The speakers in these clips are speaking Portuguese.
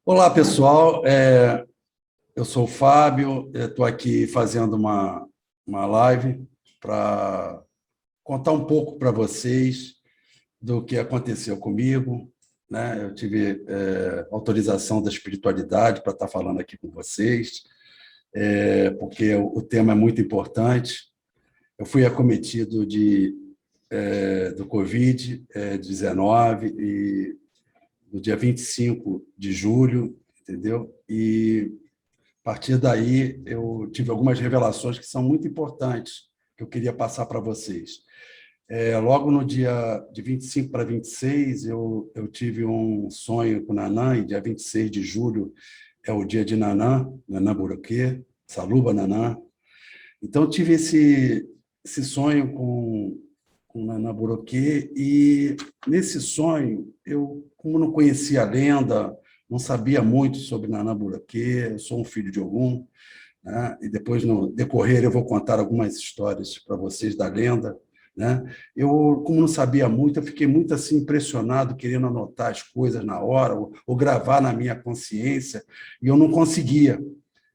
Olá, pessoal. Eu sou o Fábio, estou aqui fazendo uma live para contar um pouco para vocês do que aconteceu comigo, né? Eu tive autorização da espiritualidade para estar falando aqui com vocês, porque o tema é muito importante. Eu fui acometido do Covid-19 e no dia 25 de julho, entendeu? E a partir daí, eu tive algumas revelações que são muito importantes, que eu queria passar para vocês. Logo no dia de 25 para 26, eu tive um sonho com Nanã, e dia 26 de julho é o dia de Nanã, Nanã Buroquê, Saluba Nanã. Então, eu tive esse sonho com Nanã Buroquê, e nesse sonho, como não conhecia a lenda, não sabia muito sobre Nanã Buroquê, eu sou um filho de Ogum, né? E depois, no decorrer, eu vou contar algumas histórias para vocês da lenda, né? Como não sabia muito, eu fiquei muito assim impressionado, querendo anotar as coisas na hora, ou gravar na minha consciência, e eu não conseguia.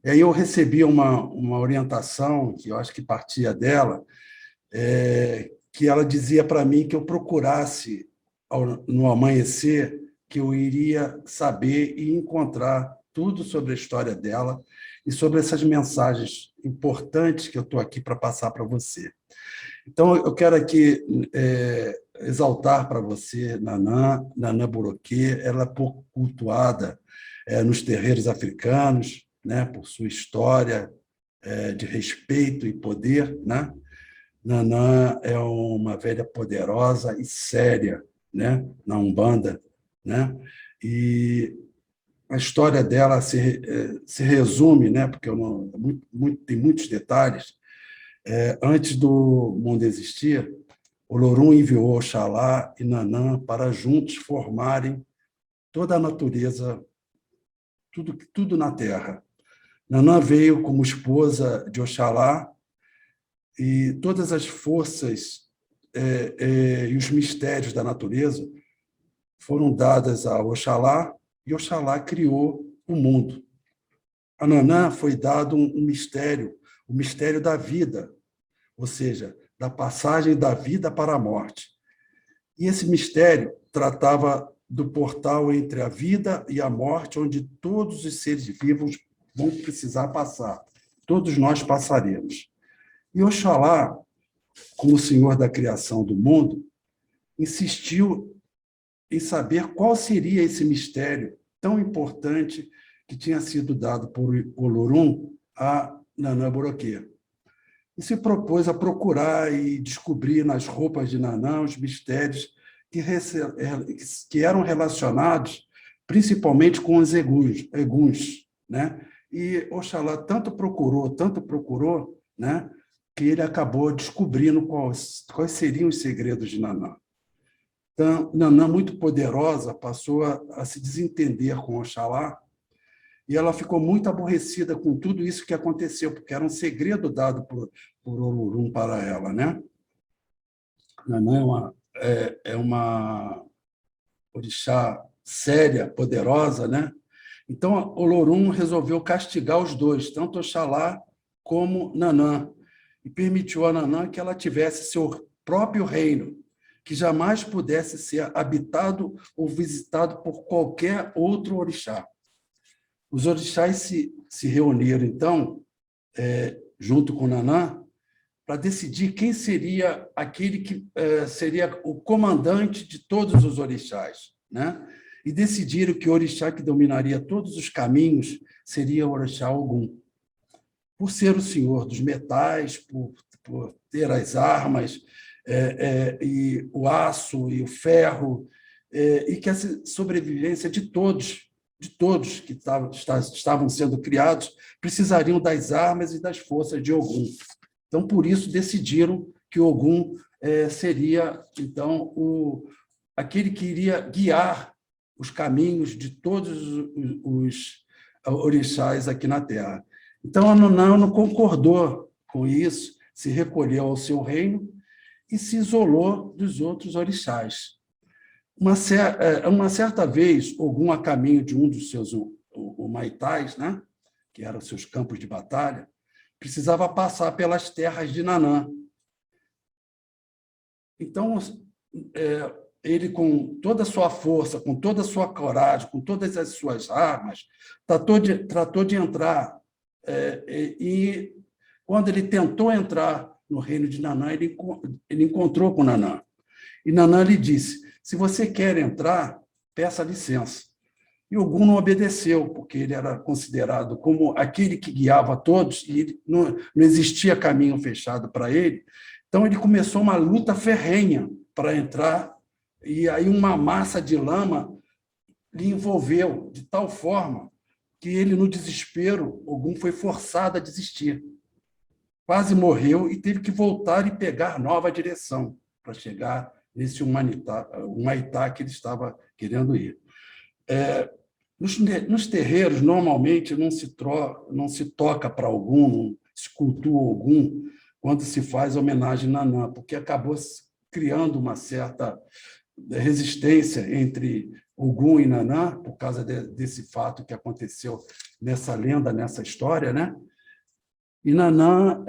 E aí eu recebi uma orientação, que eu acho que partia dela, que ela dizia para mim que eu procurasse, no amanhecer, que eu iria saber e encontrar tudo sobre a história dela e sobre essas mensagens importantes que eu estou aqui para passar para você. Então, eu quero aqui exaltar para você Nanã Buroquê. Ela é pouco cultuada nos terreiros africanos, né, por sua história de respeito e poder, né? Nanã é uma velha poderosa e séria, né, na Umbanda, né? E a história dela se resume, né, porque eu não, tem muitos detalhes. Antes do mundo existir, Olorum enviou Oxalá e Nanã para juntos formarem toda a natureza, tudo na Terra. Nanã veio como esposa de Oxalá, e todas as forças e os mistérios da natureza foram dadas a Oxalá, e Oxalá criou o mundo. A Nanã foi dado um mistério, o mistério da vida, ou seja, da passagem da vida para a morte. E esse mistério tratava do portal entre a vida e a morte, onde todos os seres vivos vão precisar passar. Todos nós passaremos. E Oxalá, como Senhor da criação do mundo, insistiu em saber qual seria esse mistério tão importante que tinha sido dado por Olorum a Nanã Buroquê. E se propôs a procurar e descobrir nas roupas de Nanã os mistérios que eram relacionados principalmente com os eguns, né? E Oxalá tanto procurou, né, que ele acabou descobrindo quais seriam os segredos de Nanã. Então, Nanã, muito poderosa, passou a se desentender com Oxalá, e ela ficou muito aborrecida com tudo isso que aconteceu, porque era um segredo dado por Olorum para ela, né? Nanã é uma orixá séria, poderosa, né? Então, Olorum resolveu castigar os dois, tanto Oxalá como Nanã, e permitiu a Nanã que ela tivesse seu próprio reino, que jamais pudesse ser habitado ou visitado por qualquer outro orixá. Os orixás se reuniram, então, junto com Nanã, para decidir quem seria aquele que seria o comandante de todos os orixás, né? E decidiram que o orixá que dominaria todos os caminhos seria o orixá Ogum, por ser o senhor dos metais, por ter as armas, e o aço e o ferro, e que a sobrevivência de todos que estavam sendo criados, precisariam das armas e das forças de Ogum. Então, por isso, decidiram que Ogum seria, então, aquele que iria guiar os caminhos de todos os orixás aqui na Terra. Então, a Nanã não concordou com isso, se recolheu ao seu reino e se isolou dos outros orixás. Uma certa vez, Ogum, a caminho de um dos seus Humaitais, né, que eram seus campos de batalha, precisava passar pelas terras de Nanã. Então, ele, com toda a sua força, com toda a sua coragem, com todas as suas armas, tratou de entrar. E, quando ele tentou entrar no reino de Nanã, ele encontrou com Nanã. E Nanã lhe disse: se você quer entrar, peça licença. E Ogum não obedeceu, porque ele era considerado como aquele que guiava todos, e não existia caminho fechado para ele. Então, ele começou uma luta ferrenha para entrar, e aí uma massa de lama lhe envolveu de tal forma que ele, no desespero, Ogum foi forçado a desistir. Quase morreu e teve que voltar e pegar nova direção para chegar nesse Humaitá que ele estava querendo ir. Nos terreiros, normalmente, não se toca para Ogum, não se cultua Ogum quando se faz homenagem a Nanã, porque acabou criando uma certa resistência entre Ogum e Nanã, por causa desse fato que aconteceu nessa lenda, nessa história, né? E Nanã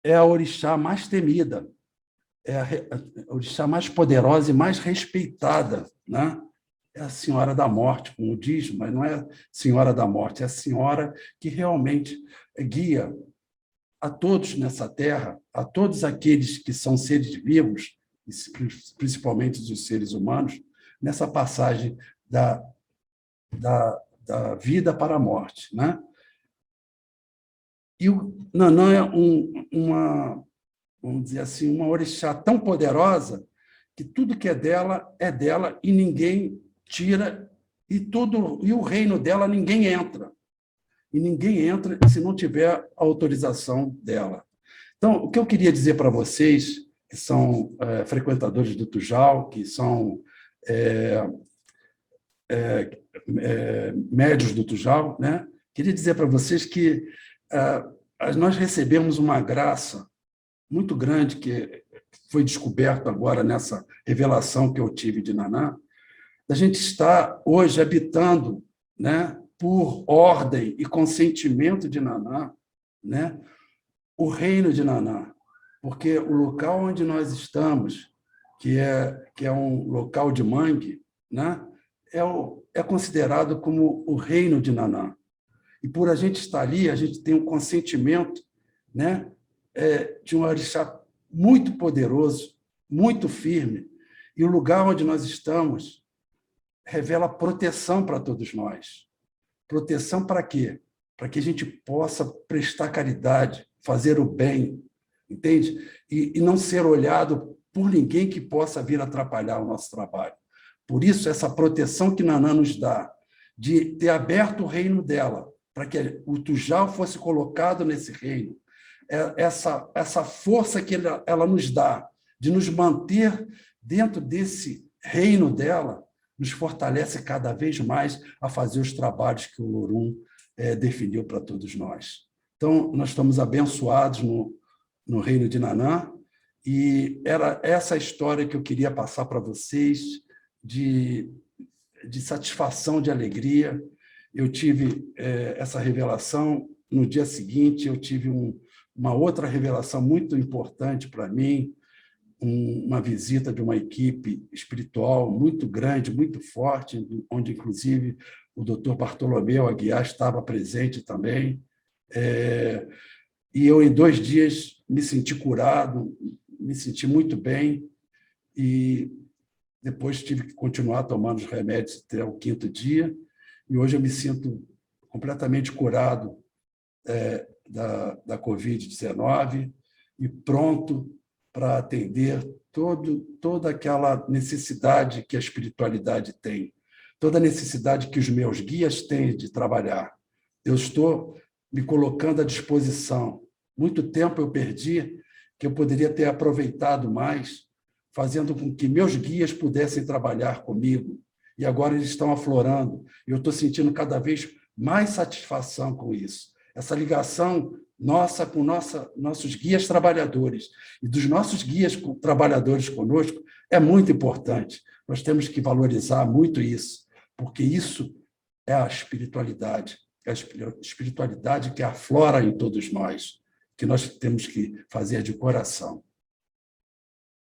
é a orixá mais temida, é a orixá mais poderosa e mais respeitada, né? É a Senhora da Morte, como diz, mas não é Senhora da Morte, é a Senhora que realmente guia a todos nessa terra, a todos aqueles que são seres vivos, principalmente os seres humanos, nessa passagem da vida para a morte, né? E o Nanã é vamos dizer assim, uma orixá tão poderosa que tudo que é dela e ninguém tira, e o reino dela ninguém entra. E ninguém entra se não tiver a autorização dela. Então, o que eu queria dizer para vocês, que são frequentadores do Tujal, que são médios do Tujal, né? Queria dizer para vocês que nós recebemos uma graça muito grande que foi descoberto agora nessa revelação que eu tive de Nanã, da gente estar hoje habitando, né, por ordem e consentimento de Nanã, né, o reino de Nanã, porque o local onde nós estamos, que é um local de mangue, né, é considerado como o reino de Nanã. E por a gente estar ali, a gente tem um consentimento, né, de um orixá muito poderoso, muito firme, e o lugar onde nós estamos revela proteção para todos nós. Proteção para quê? Para que a gente possa prestar caridade, fazer o bem, entende? E não ser olhado por ninguém que possa vir atrapalhar o nosso trabalho. Por isso, essa proteção que Nanã nos dá, de ter aberto o reino dela, para que o Tujal fosse colocado nesse reino, essa força que ela nos dá de nos manter dentro desse reino dela, nos fortalece cada vez mais a fazer os trabalhos que o Lorum definiu para todos nós. Então, nós estamos abençoados no reino de Nanã, e era essa história que eu queria passar para vocês, de satisfação, de alegria. Eu tive essa revelação, no dia seguinte eu tive uma outra revelação muito importante para mim, uma visita de uma equipe espiritual muito grande, muito forte, onde, inclusive, o doutor Bartolomeu Aguiar estava presente também. E eu, em 2 dias, me senti curado, me senti muito bem, e depois tive que continuar tomando os remédios até o 5º dia, e hoje eu me sinto completamente curado da Covid-19 e pronto para atender toda aquela necessidade que a espiritualidade tem, toda a necessidade que os meus guias têm de trabalhar. Eu estou me colocando à disposição. Muito tempo eu perdi, que eu poderia ter aproveitado mais, fazendo com que meus guias pudessem trabalhar comigo. E agora eles estão aflorando. E eu estou sentindo cada vez mais satisfação com isso. essa ligação nossa com nossos guias trabalhadores e dos nossos guias trabalhadores conosco é muito importante. Nós temos que valorizar muito isso, porque isso é a espiritualidade que aflora em todos nós, que nós temos que fazer de coração.